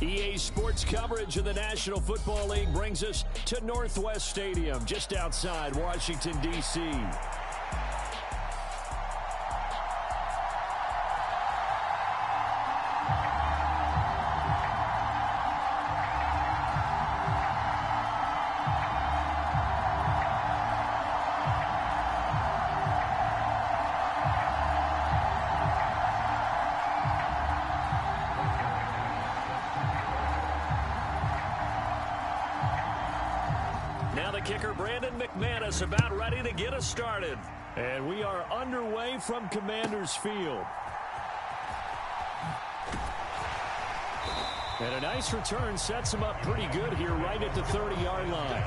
EA Sports coverage of the National Football League brings us to Northwest Stadium, just outside Washington, D.C. Kicker Brandon McManus about ready to get us started. And we are underway from Commanders Field. And a nice return sets him up pretty good here right at the 30-yard line.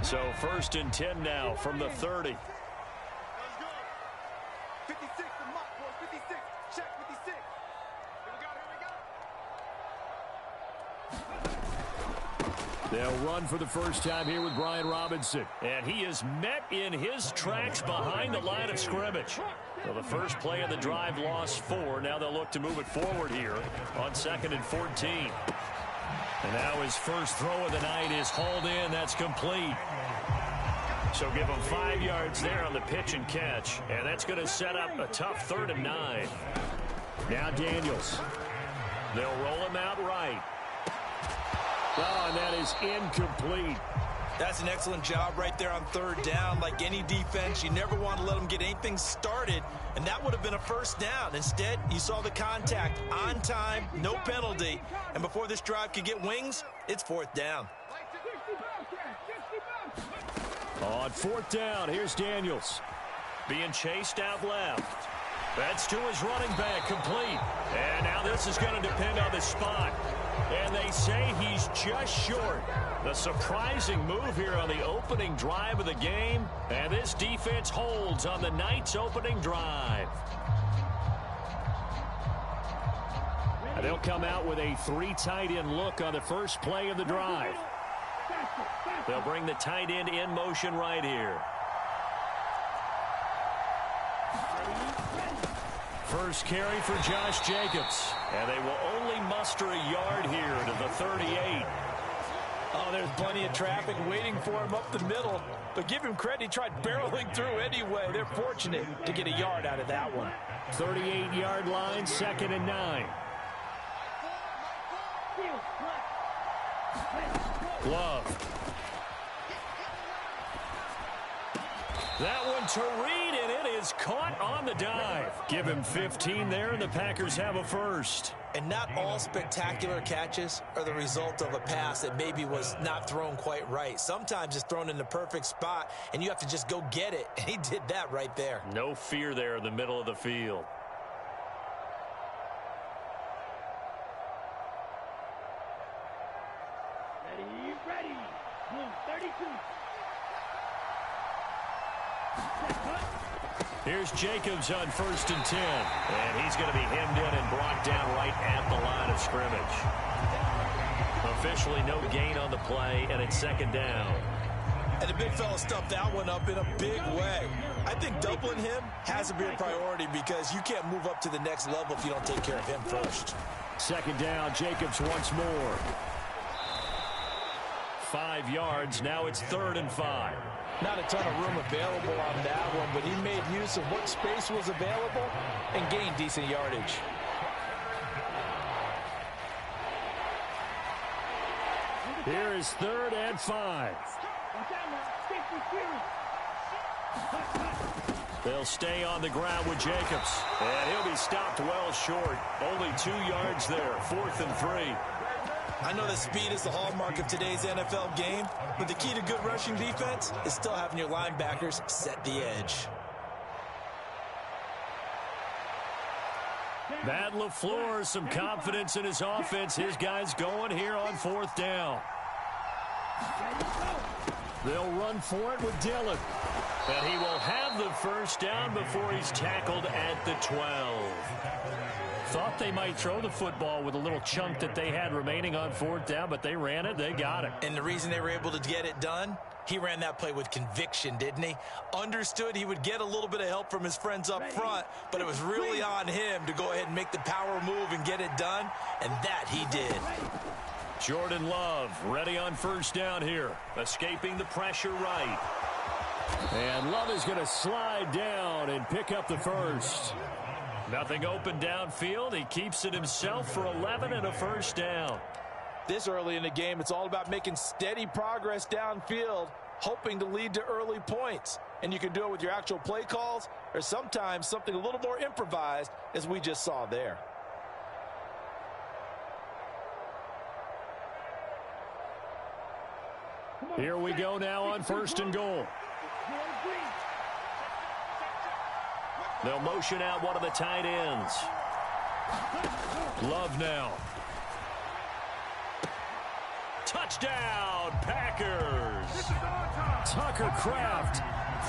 So 1st and 10 now from the 30. Let's go. 56 to Mott, boys. 56. Check 56. Here we go. They'll run for the first time here with Brian Robinson. And he is met in his tracks behind the line of scrimmage. So the first play of the drive lost 4. Now they'll look to move it forward here on 2nd and 14. And now his first throw of the night is hauled in. That's complete. So give him 5 yards there on the pitch and catch. And that's going to set up a tough 3rd and 9. Now Daniels. They'll roll him out right. Oh, and that is incomplete. That's an excellent job right there on 3rd down. Like any defense, you never want to let them get anything started, and that would have been a 1st down. Instead, you saw the contact on time, no penalty, and before this drive could get wings, it's 4th down. On 4th down, here's Daniels. Being chased out left. That's to his running back, complete. And now this is going to depend on the spot. And they say he's just short. The surprising move here on the opening drive of the game. And this defense holds on the night's opening drive. And they'll come out with a 3 tight end look on the first play of the drive. They'll bring the tight end in motion right here. First carry for Josh Jacobs. And they will only muster a yard here to the 38. Oh, there's plenty of traffic waiting for him up the middle. But give him credit, he tried barreling through anyway. They're fortunate to get a yard out of that one. 38-yard line, 2nd and 9. Love. That one to Reed, and it is caught on the dive. Give him 15 there, and the Packers have a first. And not all spectacular catches are the result of a pass that maybe was not thrown quite right. Sometimes it's thrown in the perfect spot, and you have to just go get it. And he did that right there. No fear there in the middle of the field. Ready. Move 32. Here's Jacobs on 1st and 10. And he's going to be hemmed in and brought down right at the line of scrimmage. Officially no gain on the play, and it's 2nd down. And the big fella stuffed that one up in a big way. I think doubling him has to be a priority because you can't move up to the next level if you don't take care of him first. 2nd down, Jacobs once more. 5 yards, now it's 3rd and 5. Not a ton of room available on that one, but he made use of what space was available and gained decent yardage. Here is 3rd and 5. They'll stay on the ground with Jacobs. And he'll be stopped well short. Only 2 yards there, 4th and 3. I know that speed is the hallmark of today's NFL game, but the key to good rushing defense is still having your linebackers set the edge. Matt LaFleur, some confidence in his offense. His guys going here on 4th down. They'll run for it with Dillon. And he will have the first down before he's tackled at the 12. Thought they might throw the football with a little chunk that they had remaining on fourth down, but they ran it. They got it. And the reason they were able to get it done, he ran that play with conviction, didn't he? Understood he would get a little bit of help from his friends up front, but it was really on him to go ahead and make the power move and get it done, and that he did. Jordan Love ready on first down here, escaping the pressure right. And Love is going to slide down and pick up the first. Nothing open downfield. He keeps it himself for 11 and a first down. This early in the game, it's all about making steady progress downfield, hoping to lead to early points. And you can do it with your actual play calls or sometimes something a little more improvised, as we just saw there. Here we go now on first and goal. They'll motion out one of the tight ends. Love now. Touchdown, Packers. Tucker Kraft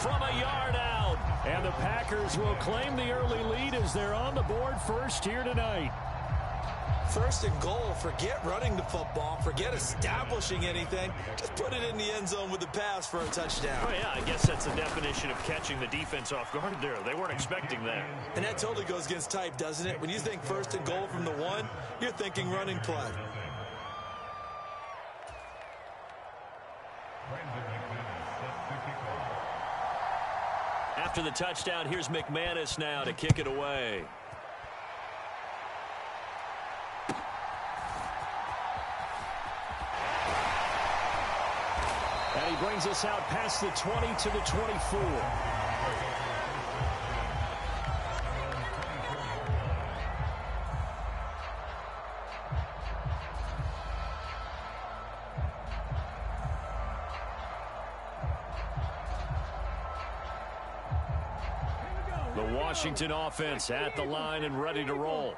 from a yard out. And the Packers will claim the early lead as they're on the board first here tonight. First and goal, forget running the football, forget establishing anything. Just put it in the end zone with the pass for a touchdown. Oh, yeah, I guess that's the definition of catching the defense off guard there. They weren't expecting that. And that totally goes against type, doesn't it? When you think first and goal from the 1, you're thinking running play. After the touchdown, here's McManus now to kick it away. And he brings us out past the 20 to the 24. The Washington offense at the line and ready to roll.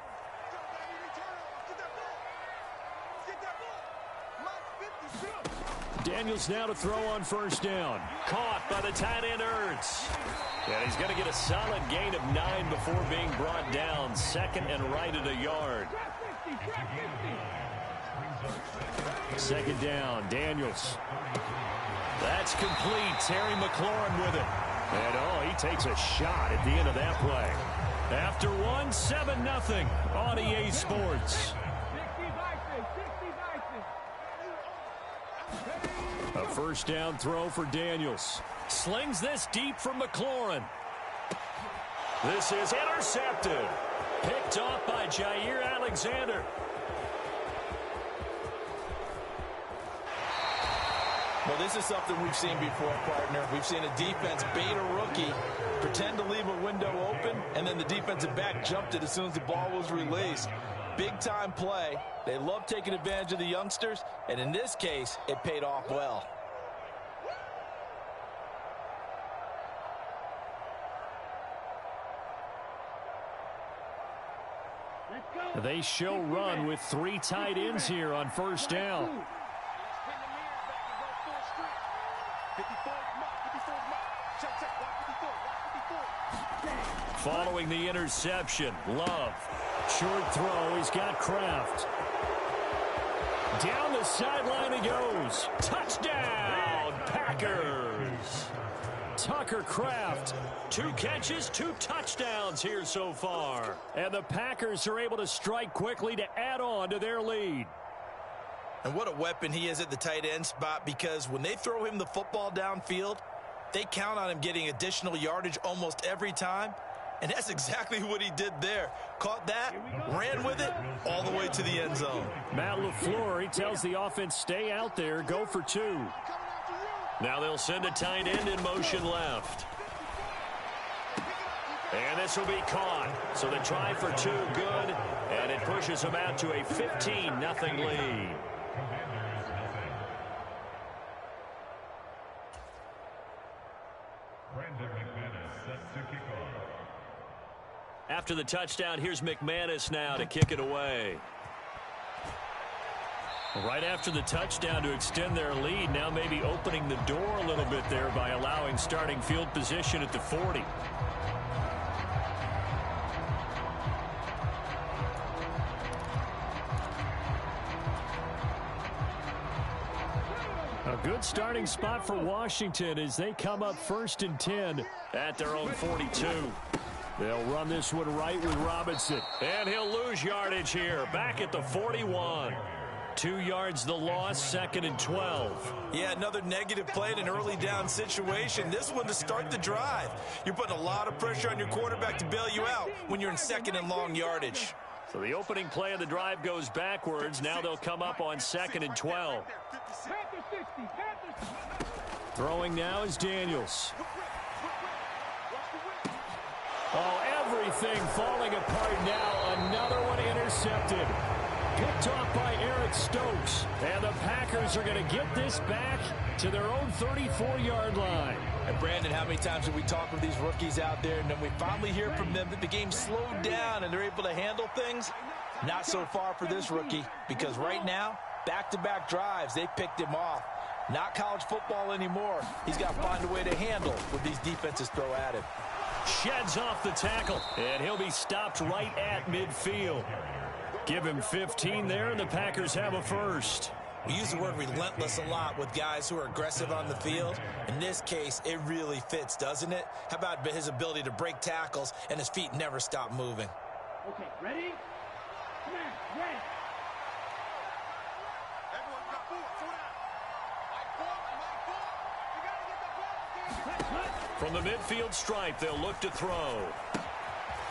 Daniels now to throw on first down. Caught by the tight end Ertz. And he's going to get a solid gain of 9 before being brought down. Second and right at a yard. Second down, Daniels. That's complete. Terry McLaurin with it. And, oh, he takes a shot at the end of that play. After one, 7-0 on EA Sports. A first down throw for Daniels. Slings this deep from McLaurin. This is intercepted. Picked off by Jair Alexander. Well, this is something we've seen before, partner. We've seen a defense bait a rookie, pretend to leave a window open, and then the defensive back jumped it as soon as the ball was released. Big-time play. They love taking advantage of the youngsters, and in this case, it paid off well. They show run with 3 tight ends here on first down. Following the interception, Love. Short throw, he's got Kraft. Down the sideline he goes. Touchdown, Packers. Tucker Kraft, 2 catches, 2 touchdowns here so far. And the Packers are able to strike quickly to add on to their lead. And what a weapon he is at the tight end spot, because when they throw him the football downfield, they count on him getting additional yardage almost every time. And that's exactly what he did there. Caught that, ran with it, all the way to the end zone. Matt LaFleur, he tells the offense, stay out there, go for 2. Now they'll send a tight end in motion left. And this will be caught. So the try for 2, good. And it pushes them out to a 15-0 lead. After the touchdown, here's McManus now to kick it away. Right after the touchdown to extend their lead, now maybe opening the door a little bit there by allowing starting field position at the 40. Good starting spot for Washington as they come up 1st and 10 at their own 42. They'll run this one right with Robinson. And he'll lose yardage here. Back at the 41. 2 yards the loss, 2nd and 12. Yeah, another negative play in an early down situation. This one to start the drive. You're putting a lot of pressure on your quarterback to bail you out when you're in 2nd and long yardage. So the opening play of the drive goes backwards. Now they'll come up on 2nd and 12. Throwing now is Daniels. Oh, everything falling apart now. Another one intercepted. Picked off by Eric Stokes. And the Packers are going to get this back to their own 34-yard line. And Brandon, how many times have we talked with these rookies out there, and then we finally hear from them that the game slowed down and they're able to handle things? Not so far for this rookie, because right now, back-to-back drives, they picked him off. Not college football anymore. He's got to find a way to handle what these defenses throw at him. Sheds off the tackle, and he'll be stopped right at midfield. Give him 15 there, and the Packers have a first. We use the word relentless a lot with guys who are aggressive on the field. In this case, it really fits, doesn't it? How about his ability to break tackles and his feet never stop moving? Okay, ready? Come on, ready. Everyone got forward. You gotta get the ball. From the midfield stripe, they'll look to throw.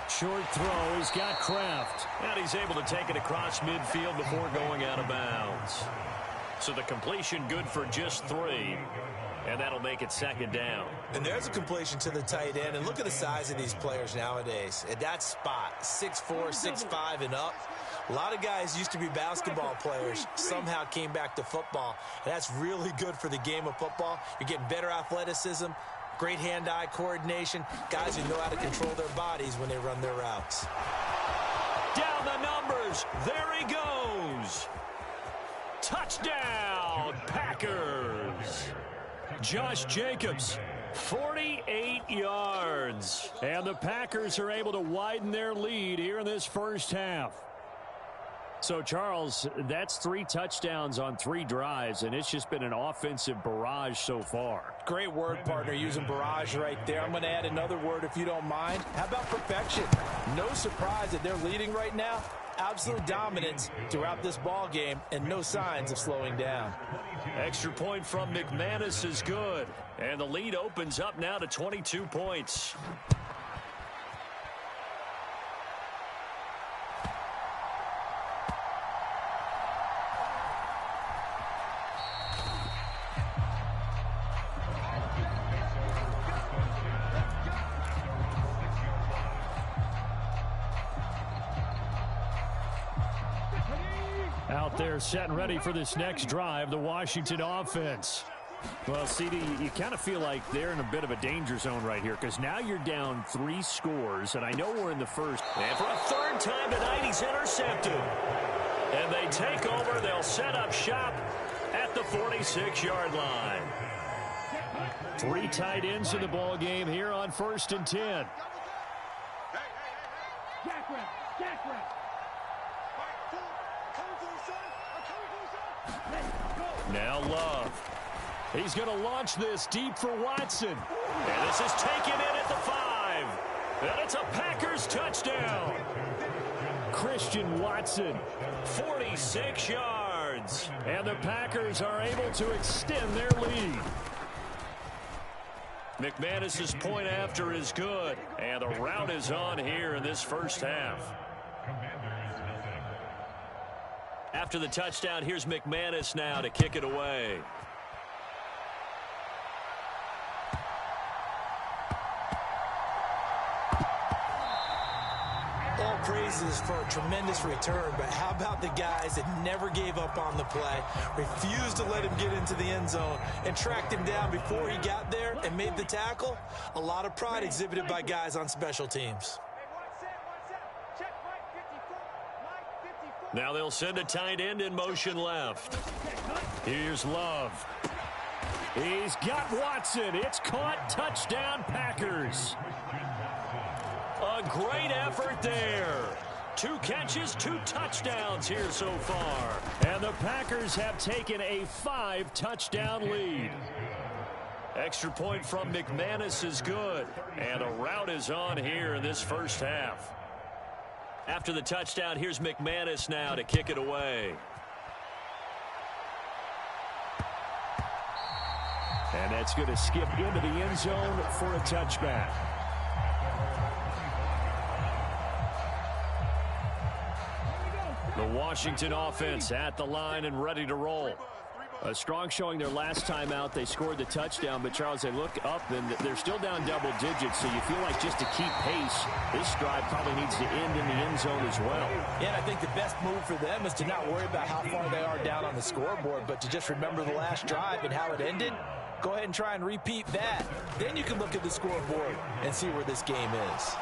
Short throw. He's got Kraft. And he's able to take it across midfield before going out of bounds. So the completion good for just 3. And that'll make it 2nd down. And there's a completion to the tight end. And look at the size of these players nowadays. At that spot, 6'4", 6'5", and up. A lot of guys used to be basketball players, somehow came back to football. And that's really good for the game of football. You're getting better athleticism, great hand-eye coordination, guys who know how to control their bodies when they run their routes. Down the numbers. There he goes. Touchdown, Packers. Josh Jacobs, 48 yards. And the Packers are able to widen their lead here in this first half. So, Charles, that's 3 touchdowns on 3 drives, and it's just been an offensive barrage so far. Great word, partner, using barrage right there. I'm going to add another word if you don't mind. How about perfection? No surprise that they're leading right now. Absolute dominance throughout this ball game and no signs of slowing down. Extra point from McManus is good. And the lead opens up now to 22 points. Out there set and ready for this next drive, the Washington offense. Well, CD, you kind of feel like they're in a bit of a danger zone right here because now you're down 3 scores, and I know we're in the first. And for a 3rd time tonight, he's intercepted. And they take over. They'll set up shop at the 46-yard line. 3 tight ends in the ball game here on 1st and 10. Now Love. He's going to launch this deep for Watson. And this is taken in at the 5. And it's a Packers touchdown. Christian Watson, 46 yards. And the Packers are able to extend their lead. McManus's point after is good. And the route is on here in this first half. After the touchdown, here's McManus now to kick it away. All praises for a tremendous return, but how about the guys that never gave up on the play, refused to let him get into the end zone, and tracked him down before he got there and made the tackle? A lot of pride exhibited by guys on special teams. Now they'll send a tight end in motion left. Here's Love. He's got Watson. It's caught. Touchdown, Packers. A great effort there. 2 catches, 2 touchdowns here so far. And the Packers have taken a 5-touchdown lead. Extra point from McManus is good. And the route is on here in this first half. After the touchdown, here's McManus now to kick it away. And that's going to skip into the end zone for a touchback. The Washington offense at the line and ready to roll. A strong showing their last time out. They scored the touchdown, but Charles, they look up and they're still down double digits, so you feel like just to keep pace, this drive probably needs to end in the end zone as well. Yeah, and I think the best move for them is to not worry about how far they are down on the scoreboard, but to just remember the last drive and how it ended. Go ahead and try and repeat that. Then you can look at the scoreboard and see where this game is.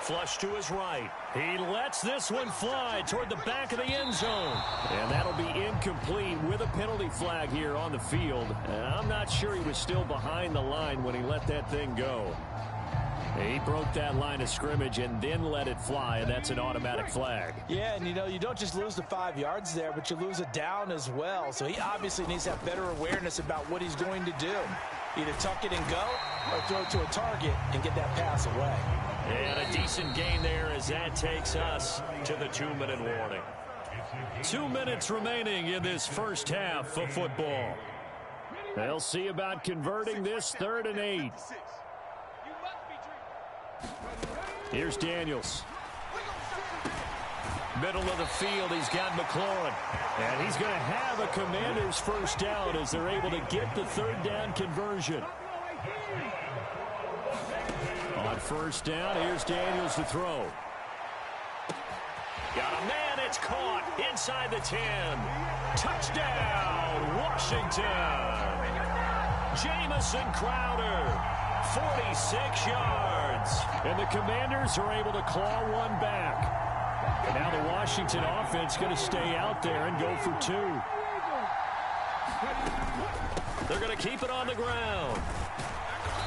Flush to his right. He lets this one fly toward the back of the end zone. And that'll be incomplete with a penalty flag here on the field. And I'm not sure he was still behind the line when he let that thing go. He broke that line of scrimmage and then let it fly, and that's an automatic flag. Yeah, and you don't just lose the 5 yards there, but you lose a down as well. So he obviously needs to have better awareness about what he's going to do. Either tuck it and go or throw it to a target and get that pass away. And a decent gain there as that takes us to the 2-minute warning. 2 minutes remaining in this first half of football. They'll see about converting this 3rd and 8. Here's Daniels. Middle of the field, he's got McLaurin. And he's going to have a Commanders first down as they're able to get the 3rd down conversion. On first down, here's Daniels to throw. Got a man, it's caught inside the 10. Touchdown, Washington. Jamison Crowder, 46 yards. And the Commanders are able to claw one back. And now the Washington offense going to stay out there and go for 2. They're going to keep it on the ground.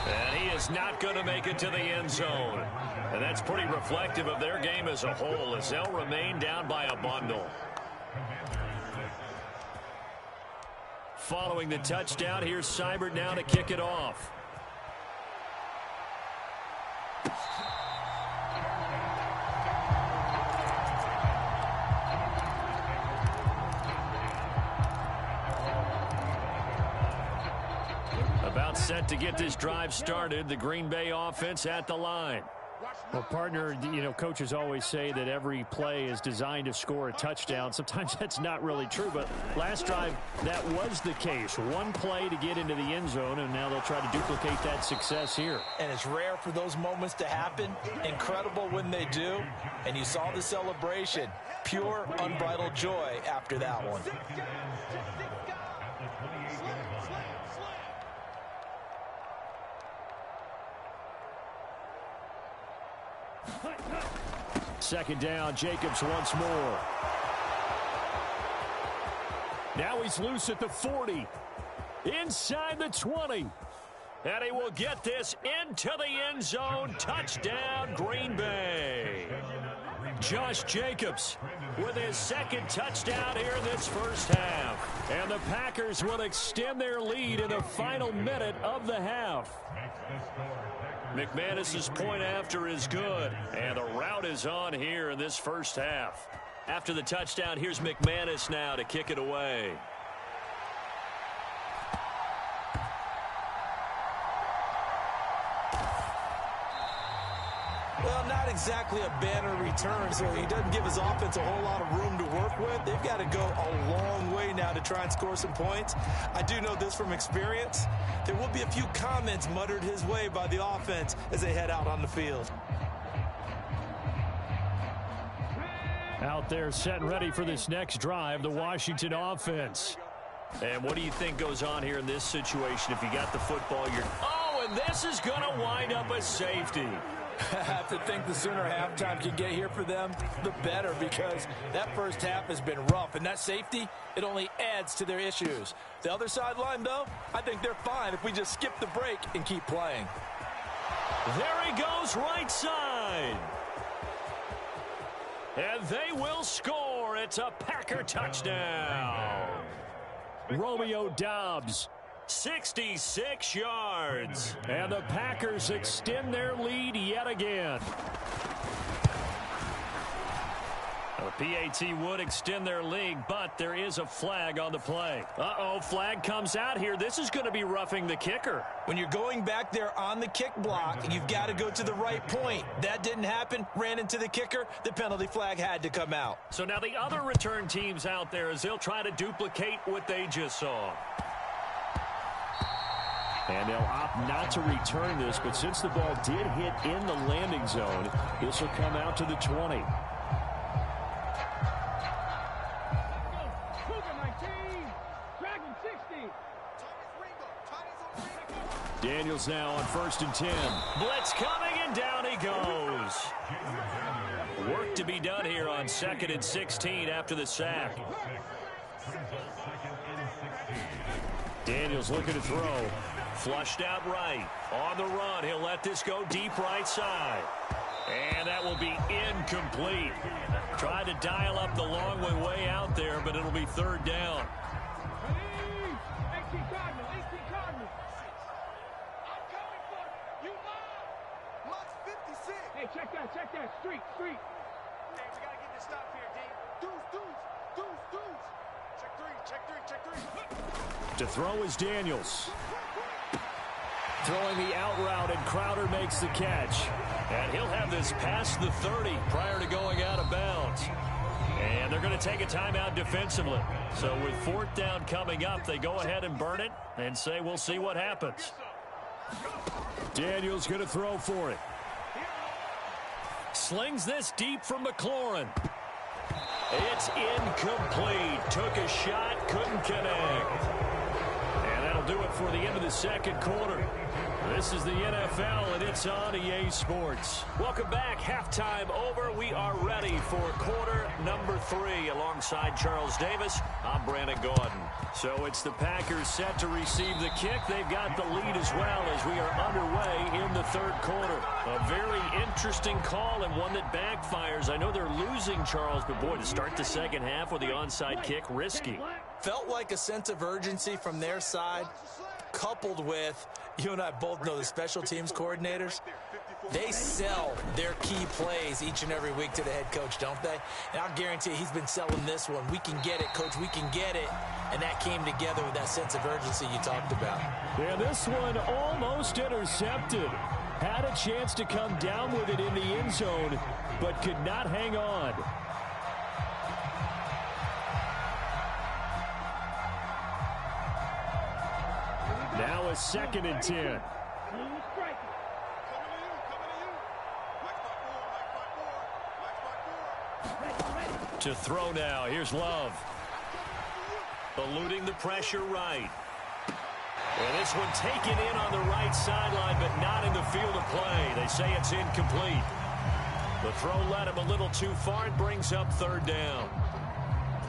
And he is not going to make it to the end zone. And that's pretty reflective of their game as a whole as they'll remain down by a bundle. Following the touchdown, here's Seibert now to kick it off. About set to get this drive started. The Green Bay offense at the line. Well, partner, coaches always say that every play is designed to score a touchdown. Sometimes that's not really true, but last drive, that was the case. One play to get into the end zone, and now they'll try to duplicate that success here. And it's rare for those moments to happen. Incredible when they do. And you saw the celebration. Pure, unbridled joy after that one. Second down, Jacobs once more. Now he's loose at the 40. Inside the 20. And he will get this into the end zone. Touchdown, Green Bay. Josh Jacobs with his 2nd touchdown here in this first half. And the Packers will extend their lead in the final minute of the half. McManus's point after is good. And the route is on here in this first half. After the touchdown, here's McManus now to kick it away. Well, not exactly a banner return, so he doesn't give his offense a whole lot of room to work with. They've got to go a long way now to try and score some points. I do know this from experience. There will be a few comments muttered his way by the offense as they head out on the field. Out there set and ready for this next drive, the Washington offense. And what do you think goes on here in this situation? If you got the football, oh, and this is going to wind up a safety. I have to think the sooner halftime can get here for them, the better, because that first half has been rough. And that safety, it only adds to their issues. The other sideline, though, I think they're fine if we just skip the break and keep playing. There he goes, right side. And they will score. It's a Packer touchdown. Romeo Doubs. 66 yards. And the Packers extend their lead yet again. The PAT would extend their lead, but there is a flag on the play. Uh-oh, flag comes out here. This is going to be roughing the kicker. When you're going back there on the kick block, you've got to go to the right point. That didn't happen. Ran into the kicker. The penalty flag had to come out. So now the other return teams out there as they'll try to duplicate what they just saw. And they'll opt not to return this, but since the ball did hit in the landing zone, this will come out to the 20. Daniels now on 1st and 10. Blitz coming, and down he goes. Work to be done here on 2nd and 16 after the sack. Daniels looking to throw. Flushed out right. On the run, he'll let this go deep right side. And that will be incomplete. Tried to dial up the long way out there, but it'll be 3rd down. Check that. Street. Hey, we got to get this stop here, D. Deuce. Check three. To throw is Daniels. Throwing the out route, and Crowder makes the catch. And he'll have this past the 30 prior to going out of bounds. And they're going to take a timeout defensively. So with 4th down coming up, they go ahead and burn it and say we'll see what happens. Daniels going to throw for it. Slings this deep from McLaurin. It's incomplete. Took a shot, couldn't connect. And that'll do it for the end of the 2nd quarter. This is the NFL, and it's on EA Sports. Welcome back. Halftime over. We are ready for quarter number 3. Alongside Charles Davis, I'm Brandon Gordon. So it's the Packers set to receive the kick. They've got the lead as well as we are underway in the 3rd quarter. A very interesting call and one that backfires. I know they're losing, Charles, but boy, to start the 2nd half with the onside kick, risky. Felt like a sense of urgency from their side, coupled with, you and I both know the special teams coordinators, they sell their key plays each and every week to the head coach, don't they? And I'll guarantee you he's been selling this one. We can get it, coach, we can get it. And that came together with that sense of urgency you talked about. Yeah, this one almost intercepted. Had a chance to come down with it in the end zone, but could not hang on. Now a 2nd and 10. To throw now. Here's Love. Eluding the pressure right. And this one taken in on the right sideline, but not in the field of play. They say it's incomplete. The throw led him a little too far and brings up 3rd down.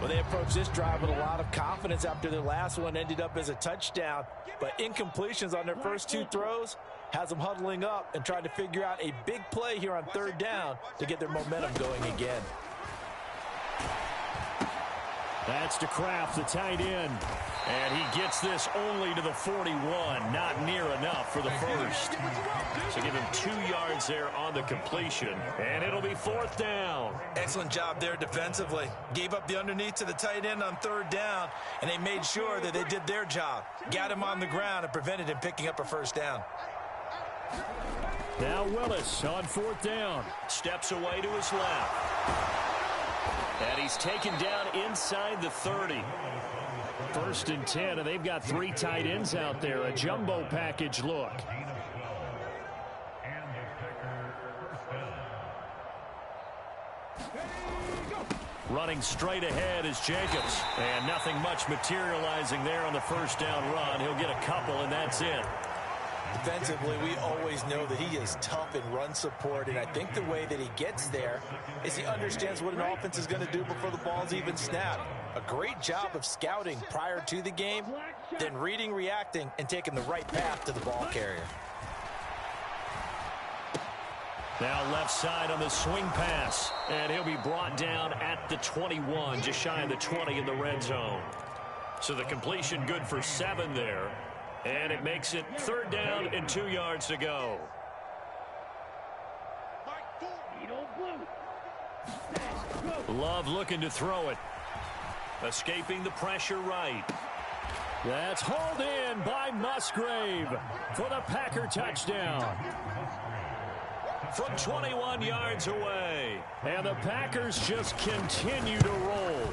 Well, they approached this drive with a lot of confidence after their last one ended up as a touchdown. But incompletions on their first 2 throws has them huddling up and trying to figure out a big play here on 3rd down to get their momentum going again. That's to Kraft, the tight end. And he gets this only to the 41. Not near enough for the first. So give him 2 yards there on the completion. And it'll be 4th down. Excellent job there defensively. Gave up the underneath to the tight end on 3rd down, and they made sure that they did their job. Got him on the ground and prevented him picking up a 1st down. Now Willis on 4th down. Steps away to his left. And he's taken down inside the 30. 1st and 10, and they've got 3 tight ends out there. A jumbo package look. Running straight ahead is Jacobs. And nothing much materializing there on the 1st down run. He'll get a couple, and that's it. Defensively, we always know that he is tough in run support, and I think the way that he gets there is he understands what an offense is going to do before the ball's even snapped. A great job of scouting prior to the game, then reading, reacting, and taking the right path to the ball carrier. Now left side on the swing pass. And he'll be brought down at the 21, just shy of the 20 in the red zone. So the completion good for 7 there. And it makes it 3rd down and 2 yards to go. Love looking to throw it. Escaping the pressure right. That's hauled in by Musgrave for the Packer touchdown. From 21 yards away. And the Packers just continue to roll.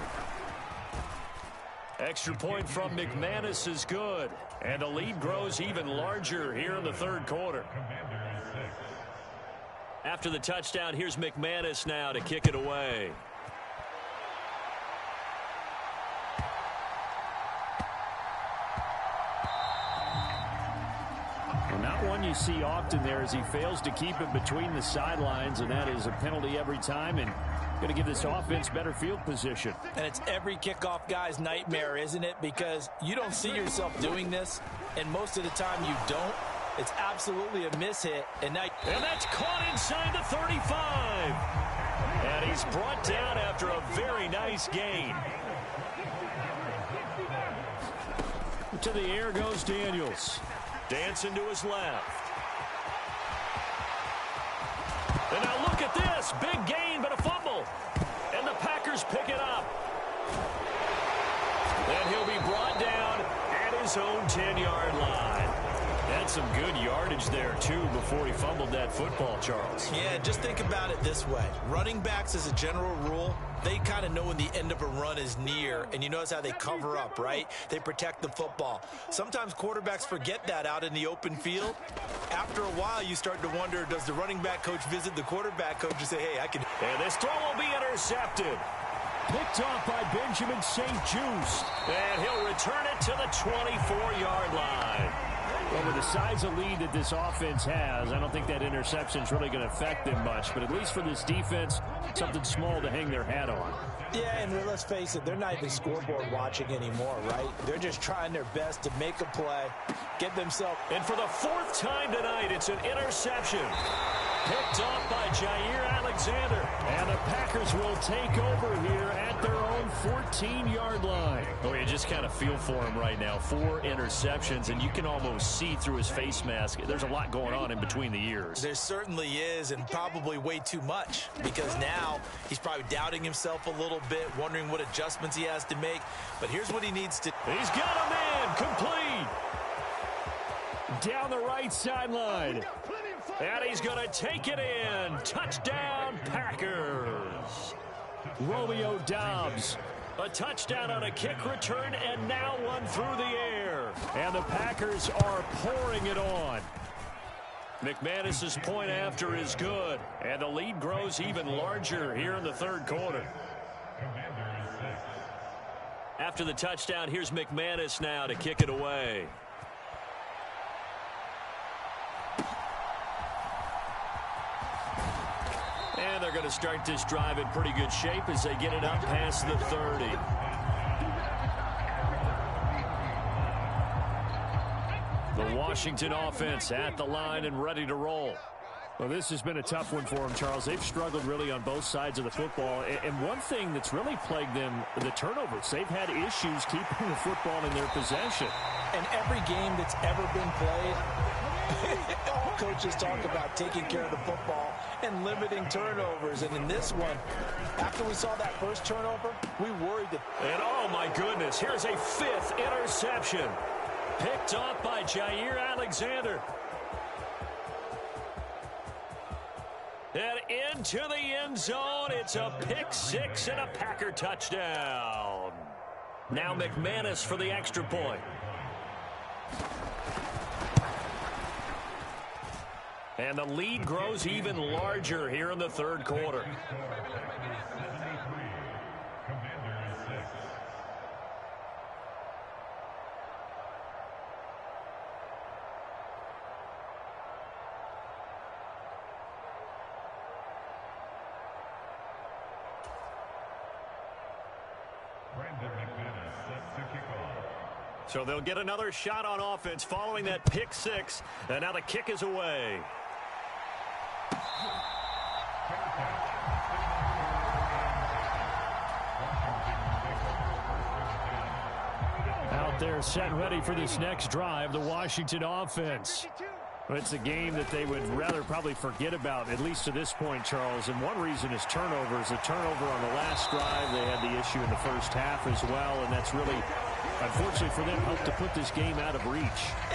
Extra point from McManus is good. And the lead grows even larger here in the 3rd quarter. After the touchdown, here's McManus now to kick it away. Not one you see often there as he fails to keep it between the sidelines, and that is a penalty every time and going to give this offense better field position. And it's every kickoff guy's nightmare, isn't it? Because you don't see yourself doing this, and most of the time you don't. It's absolutely a mishit. And that's caught inside the 35. And he's brought down after a very nice gain. To the air goes Daniels. Dancing to his left. And now look at this. Big gain, but a fumble. And the Packers pick it up. And he'll be brought down at his own 10-yard line. Had some good yardage there, too, before he fumbled that football, Charles. Yeah, just think about it this way. Running backs, as a general rule, they kind of know when the end of a run is near, and you notice how they cover up, right? They protect the football. Sometimes quarterbacks forget that out in the open field. After a while, you start to wonder, does the running back coach visit the quarterback coach and say, hey, I can... And this throw will be intercepted. Picked off by Benjamin St-Juste. And he'll return it to the 24-yard line. Well, with the size of lead that this offense has, I don't think that interception is really going to affect them much. But at least for this defense, something small to hang their hat on. Yeah, and let's face it, they're not even scoreboard watching anymore, right? They're just trying their best to make a play, get themselves... And for the 4th time tonight, it's an interception. Picked off by Jair Alexander. And the Packers will take over here at their own 14-yard line. Oh, you just kind of feel for him right now. 4 interceptions, and you can almost see through his face mask. There's a lot going on in between the ears. There certainly is, and probably way too much, because now he's probably doubting himself a little bit, wondering what adjustments he has to make. But here's what he needs to... He's got a man complete. Down the right sideline. And he's going to take it in. Touchdown, Packers. Romeo Doubs. A touchdown on a kick return, and now one through the air. And the Packers are pouring it on. McManus's point after is good. And the lead grows even larger here in the 3rd quarter. After the touchdown, here's McManus now to kick it away. And they're going to start this drive in pretty good shape as they get it up past the 30. The Washington offense at the line and ready to roll. Well, this has been a tough one for them, Charles. They've struggled really on both sides of the football. And one thing that's really plagued them, the turnovers. They've had issues keeping the football in their possession. And every game that's ever been played, all coaches talk about taking care of the football and limiting turnovers. And in this one, after we saw that first turnover, we worried that... And oh my goodness, here's a 5th interception. Picked off by Jair Alexander. And into the end zone, it's a pick 6 and a Packer touchdown. Now McManus for the extra point. And the lead grows even larger here in the 3rd quarter. So they'll get another shot on offense following that pick 6. And now the kick is away. out there set and ready for this next drive, the Washington offense. It's a game that they would rather probably forget about, at least to this point, Charles. And one reason is turnovers. A turnover on the last drive. They had the issue in the first half as well, and that's really, unfortunately for them, helped to put this game out of reach.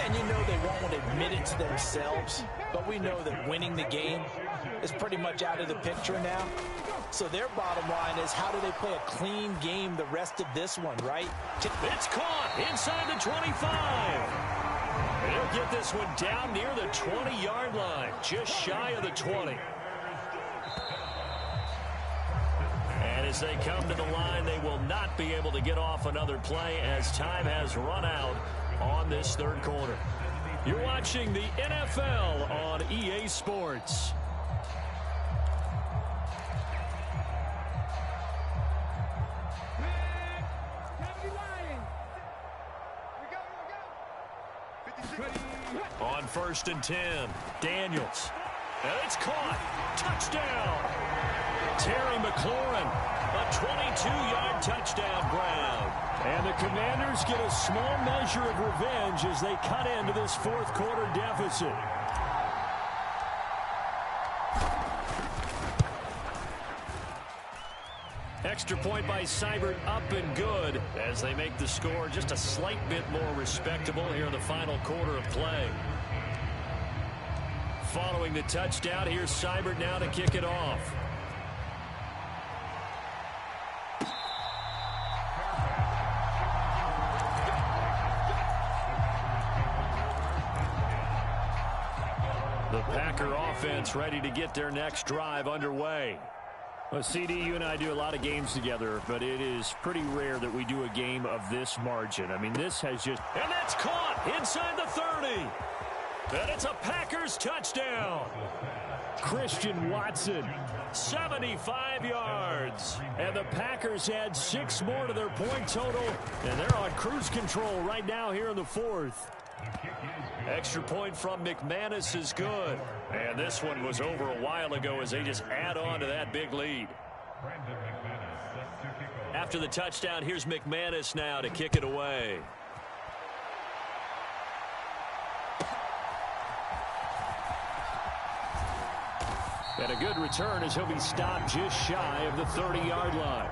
And you know they won't want to admit it to themselves, but we know that winning the game is pretty much out of the picture now. So their bottom line is, how do they play a clean game the rest of this one, right? It's caught inside the 25. They'll get this one down near the 20-yard line, just shy of the 20. And as they come to the line, they will not be able to get off another play as time has run out on this third quarter. You're watching the NFL on EA Sports. On 1st and 10, Daniels. And it's caught. Touchdown. Terry McLaurin, a 22-yard touchdown grab. And the Commanders get a small measure of revenge as they cut into this fourth quarter deficit. Extra point by Seibert, up and good as they make the score just a slight bit more respectable here in the final quarter of play. Following the touchdown, here's Seibert now to kick it off. The Packer offense ready to get their next drive underway. Well, CD, you and I do a lot of games together, but it is pretty rare that we do a game of this margin. I mean, this has just... And that's caught inside the 30. And it's a Packers touchdown. Christian Watson, 75 yards. And the Packers add 6 more to their point total, and they're on cruise control right now here in the fourth. Extra point from McManus is good. And this one was over a while ago as they just add on to that big lead. After the touchdown, here's McManus now to kick it away. And a good return as he'll be stopped just shy of the 30-yard line.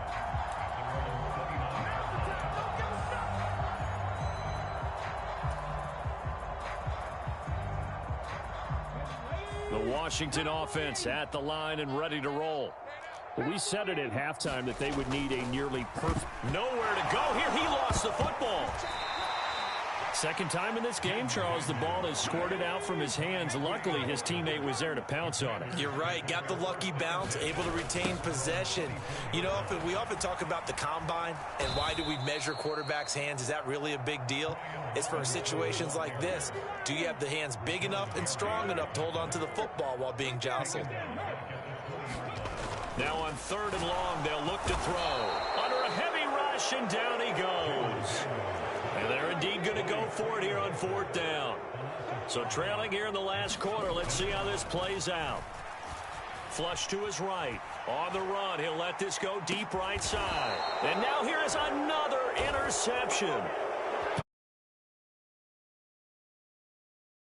The Washington offense at the line and ready to roll. Well, we said it at halftime that they would need a nearly perfect... Nowhere to go here. He lost the football. Second time in this game, Charles, the ball is squirted out from his hands. Luckily, his teammate was there to pounce on it. You're right. Got the lucky bounce, able to retain possession. You know, we often talk about the combine and why do we measure quarterbacks' hands. Is that really a big deal? It's for situations like this. Do you have the hands big enough and strong enough to hold on to the football while being jostled? Now on 3rd and long, they'll look to throw. Under a heavy rush, and down he goes. And they're indeed going to go for it here on 4th down. So trailing here in the last quarter, let's see how this plays out. Flush to his right. On the run, he'll let this go deep right side. And now here is another interception.